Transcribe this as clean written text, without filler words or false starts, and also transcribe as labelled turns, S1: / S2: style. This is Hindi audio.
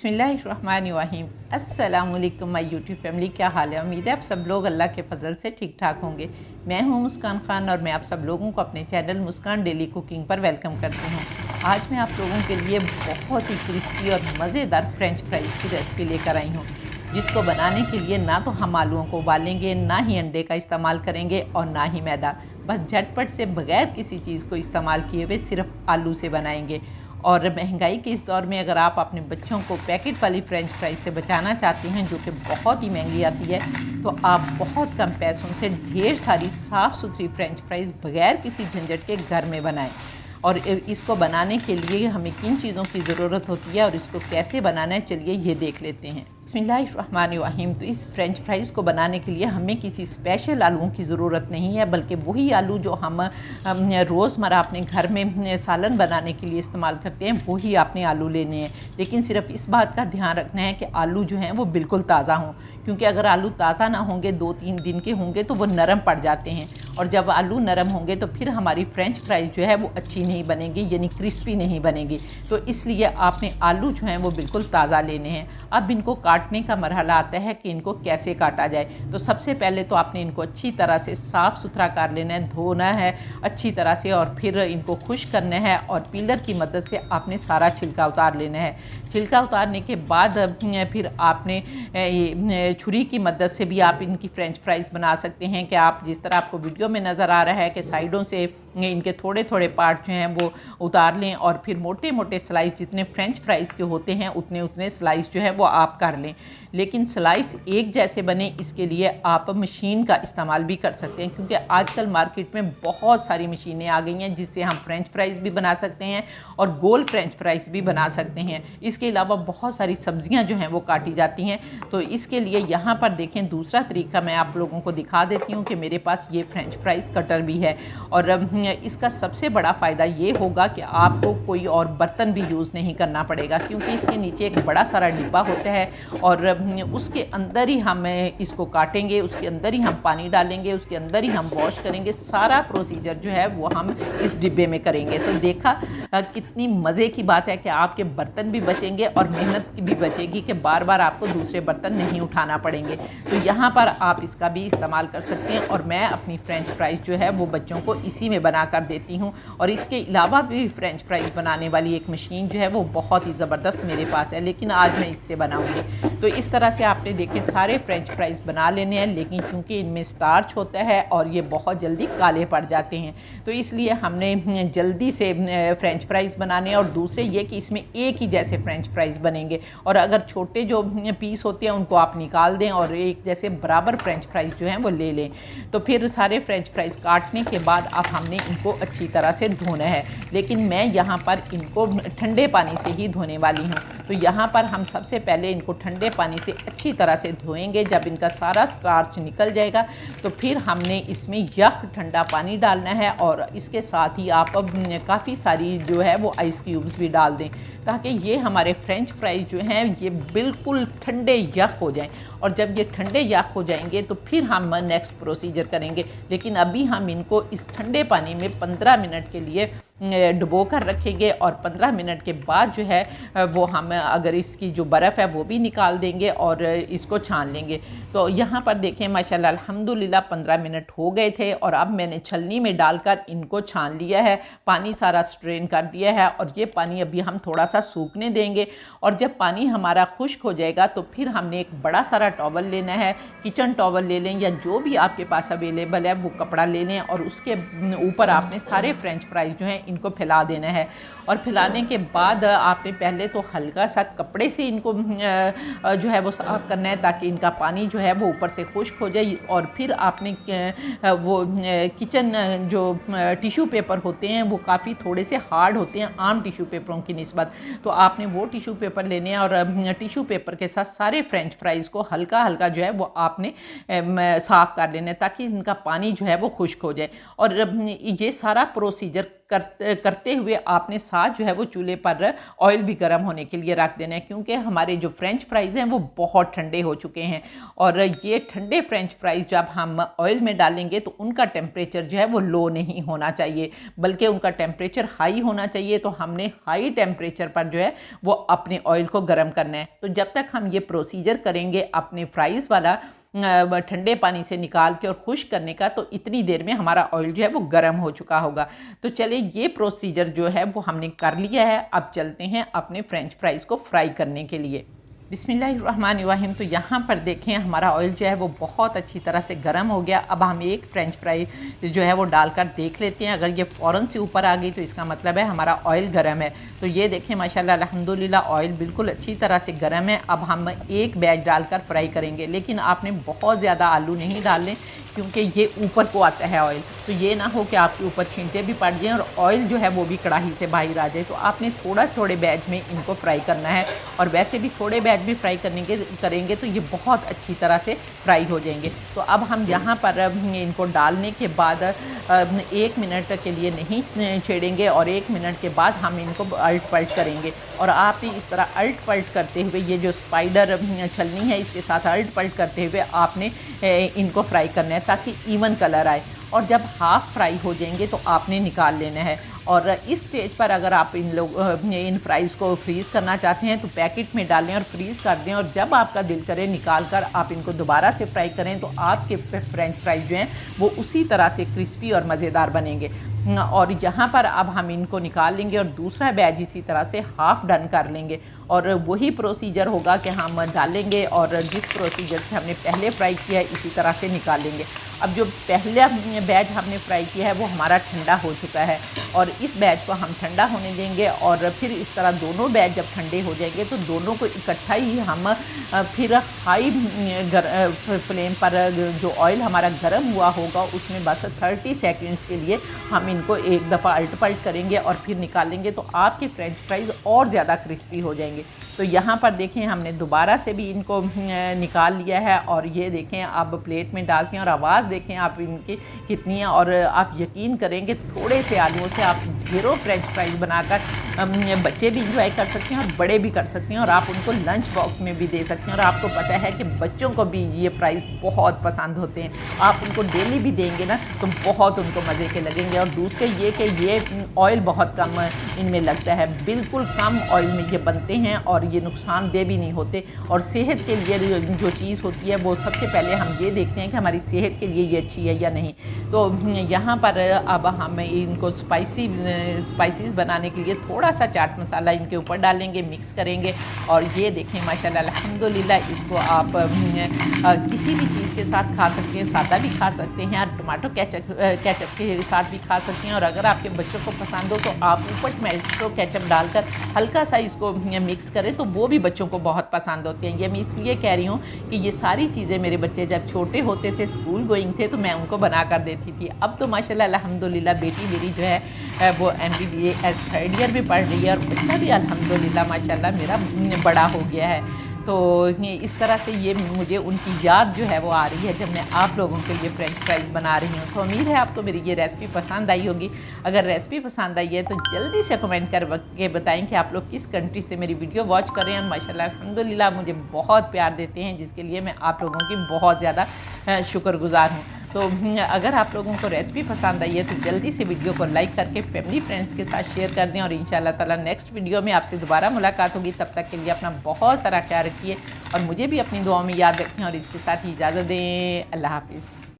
S1: बिस्मिल्लाहिर्रहमानिर्रहीम। अस्सलाम वालेकुम माय यूट्यूब फैमिली, क्या हाल है। उम्मीद है आप सब लोग अल्लाह के फजल से ठीक ठाक होंगे। मैं हूं मुस्कान खान और मैं आप सब लोगों को अपने चैनल मुस्कान डेली कुकिंग पर वेलकम करती हूं। आज मैं आप लोगों के लिए बहुत ही क्रिस्पी और मज़ेदार फ्रेंच फ्राइज़ की रेसिपी लेकर आई हूँ, जिसको बनाने के लिए ना तो हम आलूओं को उबालेंगे, ना ही अंडे का इस्तेमाल करेंगे और ना ही मैदा। बस झटपट से बगैर किसी चीज़ को इस्तेमाल किए हुए सिर्फ आलू से बनाएंगे। और महंगाई के इस दौर में अगर आप अपने बच्चों को पैकेट वाली फ्रेंच फ्राइज से बचाना चाहते हैं, जो कि बहुत ही महंगी आती है, तो आप बहुत कम पैसों से ढेर सारी साफ़ सुथरी फ्रेंच फ्राइज़ बगैर किसी झंझट के घर में बनाएं। और इसको बनाने के लिए हमें किन चीज़ों की ज़रूरत होती है और इसको कैसे बनाना है, चलिए ये देख लेते हैं। बिस्मिल्लाहिर्रहमानिर्रहीम। तो इस फ्रेंच फ्राइज़ को बनाने के लिए हमें किसी स्पेशल आलूओं की ज़रूरत नहीं है, बल्कि वही आलू जो हम रोज़मर्रा अपने घर में सालन बनाने के लिए इस्तेमाल करते हैं, वही आपने आलू लेने हैं। लेकिन सिर्फ इस बात का ध्यान रखना है कि आलू जो हैं वो बिल्कुल ताज़ा हों, क्योंकि अगर आलू ताज़ा ना होंगे, 2-3 दिन के होंगे, तो वो नरम पड़ जाते हैं। और जब आलू नरम होंगे तो फिर हमारी फ्रेंच फ्राइज़ जो है वो अच्छी नहीं बनेगी, यानी क्रिस्पी नहीं बनेगी। तो इसलिए आपने आलू जो हैं वो बिल्कुल ताज़ा लेने हैं। अब इनको काटने का मरहला आता है कि इनको कैसे काटा जाए। तो सबसे पहले तो आपने इनको अच्छी तरह से साफ़ सुथरा कर लेना है, धोना है अच्छी तरह से, और फिर इनको खुश्क करना है और पीलर की मदद से आपने सारा छिलका उतार लेना है। छिलका उतारने के बाद फिर आपने छुरी की मदद से भी आप इनकी फ्रेंच फ्राइज़ बना सकते हैं, कि आप जिस तरह आपको वीडियो में नज़र आ रहा है कि साइडों से इनके थोड़े थोड़े पार्ट जो हैं वो उतार लें, और फिर मोटे मोटे स्लाइस जितने फ्रेंच फ्राइज़ के होते हैं उतने उतने स्लाइस जो है वो आप कर लें। लेकिन स्लाइस एक जैसे बने, इसके लिए आप मशीन का इस्तेमाल भी कर सकते हैं, क्योंकि आजकल मार्केट में बहुत सारी मशीनें आ गई हैं जिससे हम फ्रेंच फ्राइज़ भी बना सकते हैं और गोल फ्रेंच फ्राइज़ भी बना सकते हैं। इसके अलावा बहुत सारी सब्जियां जो हैं वो काटी जाती हैं। तो इसके लिए यहाँ पर देखें, दूसरा तरीका मैं आप लोगों को दिखा देती हूँ कि मेरे पास ये फ्रेंच फ्राइज़ कटर भी है। और इसका सबसे बड़ा फ़ायदा ये होगा कि आपको कोई और बर्तन भी यूज़ नहीं करना पड़ेगा, क्योंकि इसके नीचे एक बड़ा सारा डिब्बा होता है और उसके अंदर ही हम इसको काटेंगे, उसके अंदर ही हम पानी डालेंगे, उसके अंदर ही हम वॉश करेंगे। सारा प्रोसीजर जो है वो हम इस डिब्बे में करेंगे। तो देखा कितनी मज़े की बात है कि आपके बर्तन भी बचेंगे और मेहनत की भी बचेगी, कि बार बार आपको दूसरे बर्तन नहीं उठाना पड़ेंगे। तो यहाँ पर आप इसका भी इस्तेमाल कर सकते हैं। और मैं अपनी फ्रेंच फ्राइज़ जो है वो बच्चों को इसी में बना कर देती हूँ। और इसके अलावा भी फ्रेंच फ्राइज़ बनाने वाली एक मशीन जो है वो बहुत ही ज़बरदस्त मेरे पास है, लेकिन आज मैं इससे बनाऊँगी। तो इस तरह से आपने देखे सारे फ्रेंच फ्राइज़ बना लेने हैं, लेकिन क्योंकि इनमें स्टार्च होता है और ये बहुत जल्दी काले पड़ जाते हैं, तो इसलिए हमने जल्दी से फ्रेंच फ्राइज़ बनाने। और दूसरे ये कि इसमें एक ही जैसे फ्रेंच फ्राइज़ बनेंगे, और अगर छोटे जो पीस होते हैं उनको आप निकाल दें और एक जैसे बराबर फ्रेंच फ्राइज़ जो हैं वो ले लें। तो फिर सारे फ्रेंच फ्राइज़ काटने के बाद अब हमने इनको अच्छी तरह से धोना है, लेकिन मैं यहाँ पर इनको ठंडे पानी से ही धोने वाली हूँ। तो यहाँ पर हम सबसे पहले इनको ठंडे पानी से अच्छी तरह से धोएंगे। जब इनका सारा स्टार्च निकल जाएगा तो फिर हमने इसमें यख ठंडा पानी डालना है, और इसके साथ ही आप काफ़ी सारी जो है वो आइस क्यूब्स भी डाल दें, ताकि ये हमारे फ्रेंच फ्राइज जो हैं ये बिल्कुल ठंडे यख हो जाएं। और जब ये ठंडे यख हो जाएंगे तो फिर हम नेक्स्ट प्रोसीजर करेंगे। लेकिन अभी हम इनको इस ठंडे पानी में 15 मिनट के लिए डुबो कर रखेंगे, और 15 मिनट के बाद जो है वो हम अगर इसकी जो बर्फ़ है वो भी निकाल देंगे और इसको छान लेंगे। तो यहाँ पर देखें माशाल्लाह अल्हम्दुलिल्लाह 15 मिनट हो गए थे, और अब मैंने छलनी में डालकर इनको छान लिया है, पानी सारा स्ट्रेन कर दिया है। और ये पानी अभी हम थोड़ा सा सूखने देंगे, और जब पानी हमारा खुश्क हो जाएगा तो फिर हमने एक बड़ा सारा टॉवल लेना है, किचन टॉवल ले लें या जो भी आपके पास अवेलेबल है वो कपड़ा ले लें, और उसके ऊपर आपने सारे फ्रेंच फ्राइज जो हैं इनको फैला देना है। और फैलाने के बाद आपने पहले तो हल्का सा कपड़े से इनको जो है वो साफ़ करना है, ताकि इनका पानी जो है वो ऊपर से खुश्क हो जाए। और फिर आपने वो किचन जो टिश्यू पेपर होते हैं वो काफ़ी थोड़े से हार्ड होते हैं आम टिश्यू पेपरों की निस्बत, तो आपने वो टिश्यू पेपर लेने हैं और टिश्यू पेपर के साथ सारे फ्रेंच फ्राइज़ को हल्का हल्का जो है वो आपने साफ़ कर लेना है, ताकि इनका पानी जो है वो खुश्क हो जाए। और ये सारा प्रोसीजर करते हुए आपने साथ जो है वो चूल्हे पर ऑयल भी गर्म होने के लिए रख देना है, क्योंकि हमारे जो फ्रेंच फ्राइज़ हैं वो बहुत ठंडे हो चुके हैं। और ये ठंडे फ्रेंच फ्राइज़ जब हम ऑयल में डालेंगे तो उनका टेम्परेचर जो है वो लो नहीं होना चाहिए, बल्कि उनका टेम्परेचर हाई होना चाहिए। तो हमने हाई टेम्परेचर पर जो है वो अपने ऑयल को गर्म करना है। तो जब तक हम ये प्रोसीजर करेंगे अपने फ्राइज़ वाला ठंडे पानी से निकाल के और खुश करने का, तो इतनी देर में हमारा ऑयल जो है वो गर्म हो चुका होगा। तो चलिए ये प्रोसीजर जो है वो हमने कर लिया है। अब चलते हैं अपने फ्रेंच फ्राइज़ को फ्राई करने के लिए। बिस्मिल्लाहिर्रहमानिर्रहीम। तो यहाँ पर देखें हमारा ऑयल जो है वो बहुत अच्छी तरह से गर्म हो गया। अब हम एक फ्रेंच फ्राई जो है वो डालकर देख लेते हैं। अगर ये फ़ौरन से ऊपर आ गई तो इसका मतलब है हमारा ऑयल गर्म है। तो ये देखें माशाल्लाह अल्हम्दुलिल्लाह ऑयल बिल्कुल अच्छी तरह से गर्म है। अब हम एक बैच डालकर फ्राई करेंगे, लेकिन आपने बहुत ज़्यादा आलू नहीं डालने, क्योंकि ये ऊपर को आता है ऑयल। तो ये ना हो कि आपके ऊपर छींटे भी पड़ जाएँ और ऑयल जो है वो भी कढ़ाई से बाहर आ जाए। तो आपने थोड़े बैच में इनको फ्राई करना है। और वैसे भी थोड़े बैच भी फ्राई करेंगे तो ये बहुत अच्छी तरह से फ्राई हो जाएंगे। तो अब हम यहाँ पर इनको डालने के बाद 1 मिनट के लिए नहीं छेड़ेंगे और 1 मिनट के बाद हम इनको अल्ट पल्ट करेंगे। और आप भी इस तरह अल्ट पल्ट करते हुए, ये जो स्पाइडर छलनी है इसके साथ अल्ट पल्ट करते हुए आपने इनको फ्राई करना है ताकि इवन कलर आए। और जब हाफ़ फ्राई हो जाएंगे तो आपने निकाल लेना है। और इस स्टेज पर अगर आप इन फ्राइज़ को फ्रीज़ करना चाहते हैं तो पैकेट में डालें और फ्रीज़ कर दें। और जब आपका दिल करे निकाल कर आप इनको दोबारा से फ्राई करें तो आपके फ्रेंच फ्राइज़ जो हैं वो उसी तरह से क्रिस्पी और मज़ेदार बनेंगे। और यहाँ पर अब हम इनको निकाल लेंगे और दूसरा बैच इसी तरह से हाफ़ डन कर लेंगे। और वही प्रोसीजर होगा कि हम डालेंगे और जिस प्रोसीजर से हमने पहले फ्राई किया है इसी तरह से निकालेंगे। अब जो पहला बैच हमने फ्राई किया है वो हमारा ठंडा हो चुका है और इस बैच को हम ठंडा होने देंगे। और फिर इस तरह दोनों बैच जब ठंडे हो जाएंगे तो दोनों को इकट्ठा ही हम फिर हाई फ्लेम पर जो ऑयल हमारा गर्म हुआ होगा उसमें बस 30 सेकंड्स के लिए हम इनको एक दफ़ा अल्ट पल्ट करेंगे और फिर निकालेंगे। तो आपके फ्रेंच फ्राइज़ और ज़्यादा क्रिस्पी हो जाएंगे। तो यहाँ पर देखें हमने दोबारा से भी इनको निकाल लिया है और ये देखें अब प्लेट में डालते हैं और आवाज़ देखें आप इनकी कितनी है। और आप यकीन करेंगे थोड़े से आलूओं से आप ढेरों फ्रेंच फ्राइज़ बनाकर बच्चे भी इंजॉय कर सकते हैं और बड़े भी कर सकते हैं और आप उनको लंच बॉक्स में भी दे सकते हैं। और आपको पता है कि बच्चों को भी ये फ्राइज़ बहुत पसंद होते हैं। आप उनको डेली भी देंगे ना तो बहुत उनको मज़े के लगेंगे। और दूसरे ये कि ये ऑयल बहुत कम इनमें लगता है, बिल्कुल कम ऑयल में ये बनते हैं और ये नुकसानदेह भी नहीं होते। और सेहत के लिए जो चीज़ होती है वो सबसे पहले हम ये देखते हैं कि हमारी सेहत के लिए ये अच्छी है या नहीं। तो यहाँ पर अब हम इनको स्पाइसेस बनाने के लिए थोड़ा सा चाट मसाला इनके ऊपर डालेंगे, मिक्स करेंगे। और ये देखें माशाल्लाह अल्हम्दुलिल्लाह इसको आप किसी भी चीज़ के साथ खा सकते हैं, सादा भी खा सकते हैं और टमाटो केचप के साथ भी खा सकते हैं। और अगर आपके बच्चों को पसंद हो तो आप ऊपर टमाटो केचप डालकर हल्का सा इसको मिक्स करें तो वो भी बच्चों को बहुत पसंद होते हैं। ये मैं इसलिए कह रही हूँ कि ये सारी चीज़ें मेरे बच्चे जब छोटे होते थे, स्कूल गोइंग थे, तो मैं उनको बना कर देती थी। अब तो माशाल्लाह अल्हम्दुलिल्लाह बेटी मेरी जो है वो MBBS 3rd ईयर में पढ़ रही है और बच्चा भी अल्हम्दुलिल्लाह माशाल्लाह मेरा बड़ा हो गया है। तो इस तरह से ये मुझे उनकी याद जो है वो आ रही है जब मैं आप लोगों के लिए फ्रेंच फ्राइज़ बना रही हूँ। तो उम्मीद है आपको मेरी ये रेसिपी पसंद आई होगी। अगर रेसिपी पसंद आई है तो जल्दी से कमेंट करके बताएं कि आप लोग किस कंट्री से मेरी वीडियो वॉच कर रहे हैं। और माशाल्लाह अल्हम्दुलिल्लाह मुझे बहुत प्यार देते हैं, जिसके लिए मैं आप लोगों की बहुत ज़्यादा शुक्रगुज़ार हूँ। तो अगर आप लोगों को रेसिपी पसंद आई है तो जल्दी से वीडियो को लाइक करके फैमिली फ्रेंड्स के साथ शेयर कर दें। और इंशाल्लाह ताला नेक्स्ट वीडियो में आपसे दोबारा मुलाकात होगी। तब तक के लिए अपना बहुत सारा ख्याल रखिए और मुझे भी अपनी दुआओं में याद रखें। और इसके साथ ही इजाज़त दें। अल्लाह हाफ़िज़।